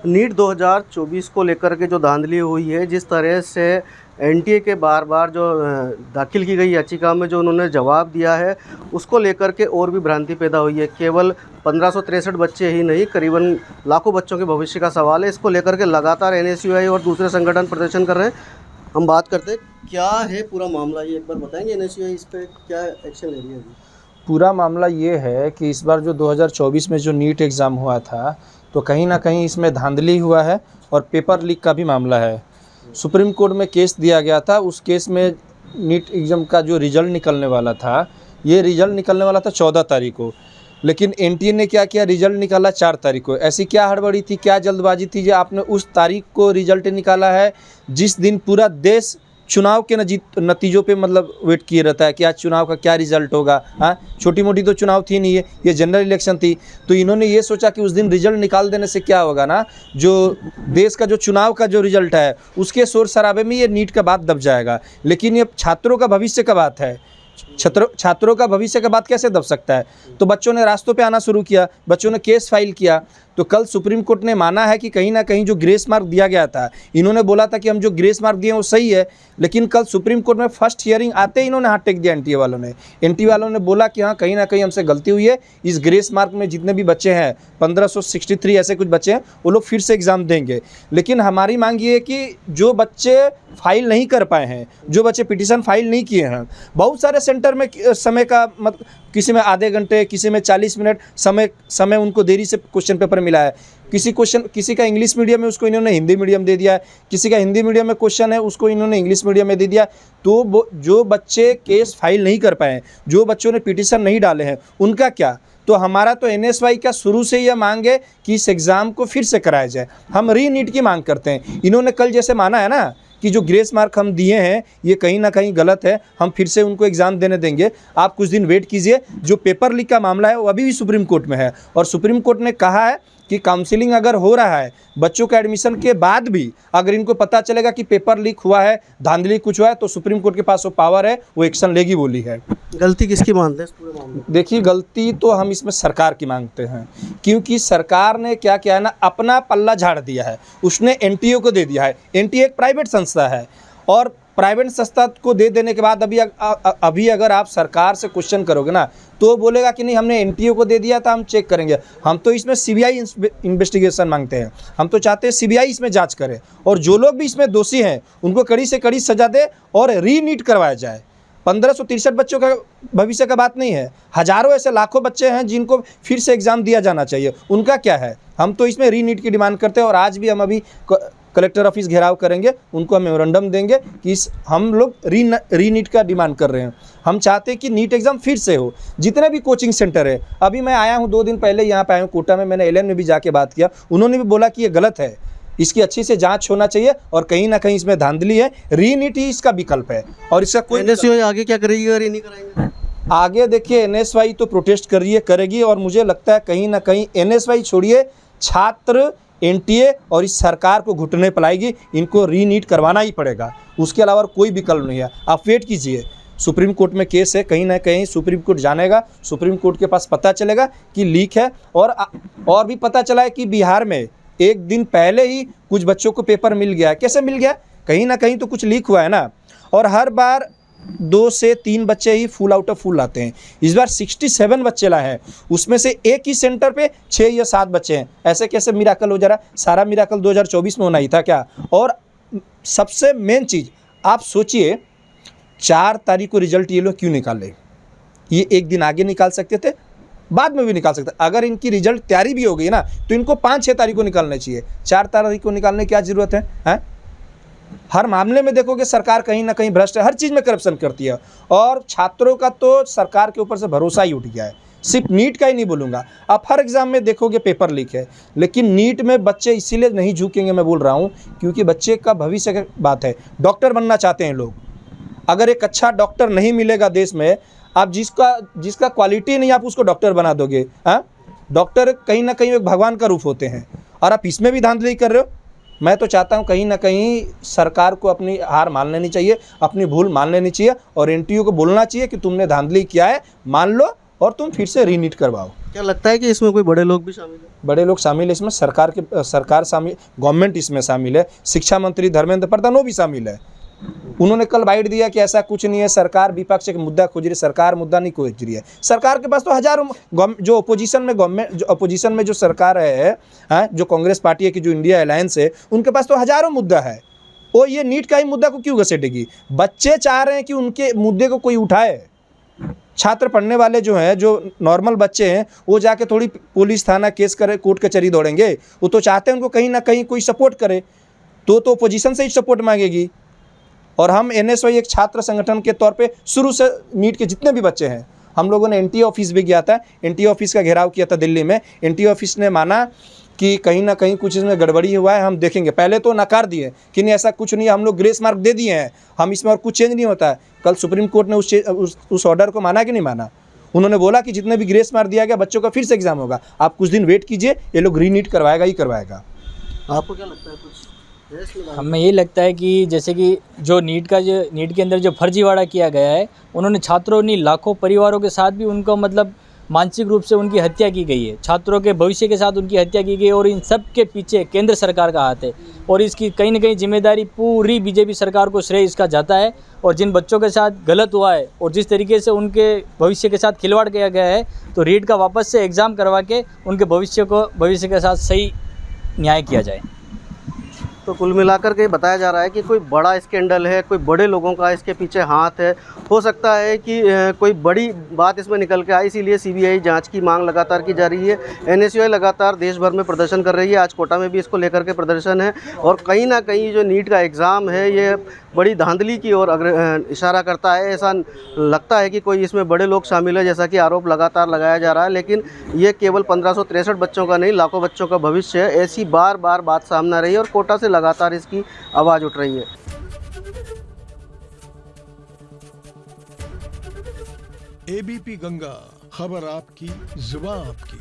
NEET 2024 को लेकर के जो धांधली हुई है, जिस तरह से एनटीए के बार बार जो दाखिल की गई याचिका में जो उन्होंने जवाब दिया है, उसको लेकर के और भी भ्रांति पैदा हुई है। केवल 1563 बच्चे ही नहीं, करीबन लाखों बच्चों के भविष्य का सवाल है। इसको लेकर के लगातार एनएसयूआई और दूसरे संगठन प्रदर्शन कर रहे हैं। हम बात करते हैं क्या है पूरा मामला, ये एक बार बताएंगे एनएसयूआई इस पर क्या एक्शन ले रही है अभी? पूरा मामला ये है कि इस बार जो 2024 में जो नीट एग्ज़ाम हुआ था, तो कहीं ना कहीं इसमें धांधली हुआ है और पेपर लीक का भी मामला है। सुप्रीम कोर्ट में केस दिया गया था। उस केस में नीट एग्ज़ाम का जो रिज़ल्ट निकलने वाला था, ये रिज़ल्ट निकलने वाला था 14 तारीख को, लेकिन एनटीए ने क्या किया, रिज़ल्ट निकाला 4 तारीख को। ऐसी क्या हड़बड़ी थी, क्या जल्दबाजी थी जो आपने उस तारीख को रिज़ल्ट निकाला है जिस दिन पूरा देश चुनाव के नतीजों पे मतलब वेट किए रहता है कि आज चुनाव का क्या रिजल्ट होगा। हाँ, छोटी मोटी तो चुनाव थी नहीं है, ये जनरल इलेक्शन थी। तो इन्होंने ये सोचा कि उस दिन रिजल्ट निकाल देने से क्या होगा ना, जो देश का जो चुनाव का जो रिजल्ट है उसके शोर शराबे में ये नीट का बात दब जाएगा। लेकिन ये छात्रों का भविष्य का बात है, छात्रों का भविष्य का बात कैसे दब सकता है? तो बच्चों ने रास्तों पे आना शुरू किया, बच्चों ने केस फाइल किया। तो कल सुप्रीम कोर्ट ने माना है कि कहीं ना कहीं जो ग्रेस मार्क दिया गया था, इन्होंने बोला था कि हम जो ग्रेस मार्क दिए वो सही है, लेकिन कल सुप्रीम कोर्ट में फर्स्ट हियरिंग आते ही इन्होंने हाथ टेक दिया। एनटीए वालों ने बोला कि हाँ, कहीं ना कहीं हमसे गलती हुई है। इस ग्रेस मार्क में जितने भी बच्चे हैं, 1563 ऐसे कुछ बच्चे हैं, वो लोग फिर से एग्ज़ाम देंगे। लेकिन हमारी मांग ये है कि जो बच्चे फाइल नहीं कर पाए हैं, जो बच्चे पिटीशन फाइल नहीं किए हैं, बहुत सारे सेंटर में समय का मतलब किसी में आधे घंटे, किसी में 40 मिनट समय उनको देरी से क्वेश्चन पेपर मिला है। किसी का इंग्लिश मीडियम में, उसको इन्होंने हिंदी मीडियम दे दिया है। किसी का हिंदी मीडियम में क्वेश्चन है, उसको इन्होंने इंग्लिश मीडियम में दे दिया। तो जो बच्चे केस फाइल नहीं कर पाए हैं, जो बच्चों ने पिटीशन नहीं डाले हैं, उनका क्या? तो हमारा तो एनएसयूआई का शुरू से यह मांग है कि इस एग्ज़ाम को फिर से कराया जाए। हम री नीट की मांग करते हैं। इन्होंने कल जैसे माना है ना कि जो ग्रेस मार्क हम दिए हैं ये कहीं ना कहीं गलत है, हम फिर से उनको एग्ज़ाम देने देंगे। आप कुछ दिन वेट कीजिए। जो पेपर लीक का मामला है वो अभी भी सुप्रीम कोर्ट में है, और सुप्रीम कोर्ट ने कहा है कि काउंसलिंग अगर हो रहा है बच्चों के एडमिशन के बाद भी, अगर इनको पता चलेगा कि पेपर लीक हुआ है, धांधली कुछ हुआ है, तो सुप्रीम कोर्ट के पास वो पावर है, वो एक्शन लेगी बोली है। गलती किसकी मानते हैं इस पूरे मामले में? देखिए, गलती तो हम इसमें सरकार की मांगते हैं, क्योंकि सरकार ने क्या किया है ना, अपना पल्ला झाड़ दिया है। उसने एनटीए को दे दिया है। एनटीए एक प्राइवेट संस्था है, और प्राइवेट संस्था को दे देने के बाद अभी अगर आप सरकार से क्वेश्चन करोगे ना, तो बोलेगा कि नहीं, हमने एनटीए को दे दिया था, हम चेक करेंगे। हम तो इसमें सीबीआई इन्वेस्टिगेशन मांगते हैं। हम तो चाहते हैं सीबीआई इसमें जांच करे, और जो लोग भी इसमें दोषी हैं उनको कड़ी से कड़ी सजा दे और री नीट करवाया जाए। 1563 बच्चों का भविष्य का बात नहीं है, हजारों ऐसे लाखों बच्चे हैं जिनको फिर से एग्ज़ाम दिया जाना चाहिए। उनका क्या है? हम तो इसमें री नीट की डिमांड करते हैं, और आज भी हम अभी कलेक्टर ऑफिस घेराव करेंगे, उनको हम मेमोरेंडम देंगे कि हम लोग री नीट का डिमांड कर रहे हैं। हम चाहते हैं कि नीट एग्ज़ाम फिर से हो। जितने भी कोचिंग सेंटर है, अभी मैं आया हूँ 2 दिन पहले यहाँ पे आया हूँ कोटा में, मैंने एलएन में भी जाके बात किया, उन्होंने भी बोला कि ये गलत है, इसकी अच्छी से जांच होना चाहिए, और कहीं ना कहीं इसमें धांधली है। री नीट ही इसका विकल्प है, और इसका कोई एनएसयूआई आगे क्या करेगी अगर ये नहीं कराएंगे? आगे देखिए, एनएसयूआई तो प्रोटेस्ट करेगी, और मुझे लगता है कहीं ना कहीं एनएसयूआई छोड़िए, छात्र, एनटीए और इस सरकार को घुटने पलाएगी। इनको री नीट करवाना ही पड़ेगा, उसके अलावा कोई विकल्प नहीं है। आप वेट कीजिए, सुप्रीम कोर्ट में केस है, कहीं ना कहीं सुप्रीम कोर्ट जानेगा, सुप्रीम कोर्ट के पास पता चलेगा कि लीक है। और भी पता चला है कि बिहार में एक दिन पहले ही कुछ बच्चों को पेपर मिल गया है। कैसे मिल गया? कहीं ना कहीं तो कुछ लीक हुआ है ना। और हर बार 2 से 3 बच्चे ही फुल आउट ऑफ फुल लाते हैं। इस बार 67 बच्चे लाए हैं, उसमें से एक ही सेंटर पे 6 या 7 बच्चे हैं। ऐसे कैसे मिराकल हो जा रहा है? सारा मिराकल 2024 में होना ही था क्या? और सबसे मेन चीज़, आप सोचिए, 4 तारीख को रिजल्ट ये लोग क्यों निकाले? ये एक दिन आगे निकाल सकते थे, बाद में भी निकाल सकते। अगर इनकी रिजल्ट तैयारी भी हो गई ना, तो इनको 5-6 तारीख को निकालना चाहिए। 4 तारीख को निकालने की क्या ज़रूरत है? हर मामले में देखोगे सरकार कहीं ना कहीं भ्रष्ट है, हर चीज़ में करप्शन करती है, और छात्रों का तो सरकार के ऊपर से भरोसा ही उठ गया है। सिर्फ नीट का ही नहीं बोलूँगा, आप हर एग्ज़ाम में देखोगे पेपर लीक है। लेकिन नीट में बच्चे इसीलिए नहीं झुकेंगे, मैं बोल रहा हूँ, क्योंकि बच्चे का भविष्य की बात है। डॉक्टर बनना चाहते हैं लोग, अगर एक अच्छा डॉक्टर नहीं मिलेगा देश में, आप जिसका क्वालिटी नहीं, आप उसको डॉक्टर बना दोगे। हाँ, डॉक्टर कहीं ना कहीं एक भगवान का रूप होते हैं, और आप इसमें भी धांधली कर रहे हो। मैं तो चाहता हूं कहीं ना कहीं सरकार को अपनी हार मान लेनी चाहिए, अपनी भूल मान लेनी चाहिए, और एनटीए को बोलना चाहिए कि तुमने धांधली किया है, मान लो, और तुम फिर से री नीट करवाओ। क्या लगता है कि इसमें कोई बड़े लोग भी शामिल हैं? बड़े लोग शामिल है इसमें, सरकार शामिल, गवर्नमेंट इसमें शामिल है, शिक्षा मंत्री धर्मेंद्र प्रधान वो भी शामिल है। उन्होंने कल बाइट दिया कि ऐसा कुछ नहीं है, सरकार विपक्ष एक मुद्दा खोज रही है, सरकार मुद्दा नहीं खोज रही है। सरकार के पास तो हजारों जो अपोजिशन में गवर्नमेंट, जो अपोजिशन में जो सरकार है, जो कांग्रेस पार्टी है कि जो इंडिया अलायंस है, उनके पास तो हजारों मुद्दा है। वो ये नीट का ही मुद्दा को क्यों घसीटेगी? बच्चे चाह रहे हैं कि उनके मुद्दे को कोई उठाए। छात्र पढ़ने वाले जो हैं, जो नॉर्मल बच्चे हैं, वो जाके थोड़ी पुलिस थाना केस करे, कोर्ट कचहरी दौड़ेंगे। वो तो चाहते हैं उनको कहीं ना कहीं कोई सपोर्ट करे, तो अपोजिशन से ही सपोर्ट मांगेगी। और हम NSY एक छात्र संगठन के तौर पे शुरू से नीट के जितने भी बच्चे हैं, हम लोगों ने NTA ऑफिस भी गया था, NTA ऑफिस का घेराव किया था दिल्ली में। NTA ऑफिस ने माना कि कहीं ना कहीं कुछ इसमें गड़बड़ी हुआ है, हम देखेंगे। पहले तो नकार दिए कि नहीं ऐसा कुछ नहीं है, हम लोग ग्रेस मार्क दे दिए हैं, हम इसमें और कुछ चेंज नहीं होता है। कल सुप्रीम कोर्ट ने उस ऑर्डर को माना कि नहीं माना? उन्होंने बोला कि जितने भी ग्रेस मार्क दिया गया बच्चों का फिर से एग्जाम होगा, आप कुछ दिन वेट कीजिए, ये लोग रीनीट करवाएगा ही करवाएगा। आपको क्या लगता है कुछ? हमें ये लगता है कि जैसे कि जो नीट के अंदर जो फर्जीवाड़ा किया गया है, उन्होंने छात्रों नहीं लाखों परिवारों के साथ भी उनको मतलब मानसिक रूप से उनकी हत्या की गई है, छात्रों के भविष्य के साथ उनकी हत्या की गई है। और इन सब के पीछे केंद्र सरकार का हाथ है और इसकी कहीं ना कहीं जिम्मेदारी पूरी बीजेपी सरकार को श्रेय इसका जाता है। और जिन बच्चों के साथ गलत हुआ है और जिस तरीके से उनके भविष्य के साथ खिलवाड़ किया गया है, तो रीट का वापस से एग्ज़ाम करवा के उनके भविष्य के साथ सही न्याय किया जाए। तो कुल मिलाकर के बताया जा रहा है कि कोई बड़ा स्कैंडल है, कोई बड़े लोगों का इसके पीछे हाथ है। हो सकता है कि कोई बड़ी बात इसमें निकल के आए, इसीलिए CBI जांच की मांग लगातार की जा रही है। NSY लगातार देश भर में प्रदर्शन कर रही है, आज कोटा में भी इसको लेकर के प्रदर्शन है। और कहीं ना कहीं जो नीट का एग्ज़ाम है, ये बड़ी धांधली की ओर इशारा करता है। ऐसा लगता है कि कोई इसमें बड़े लोग शामिल है, जैसा कि आरोप लगातार लगाया जा रहा है। लेकिन ये केवल 1563 बच्चों का नहीं, लाखों बच्चों का भविष्य है। ऐसी बार बार बात सामने आ रही है और कोटा से लगातार इसकी आवाज़ उठ रही है। ABP गंगा, खबर आपकी, जुबान आपकी।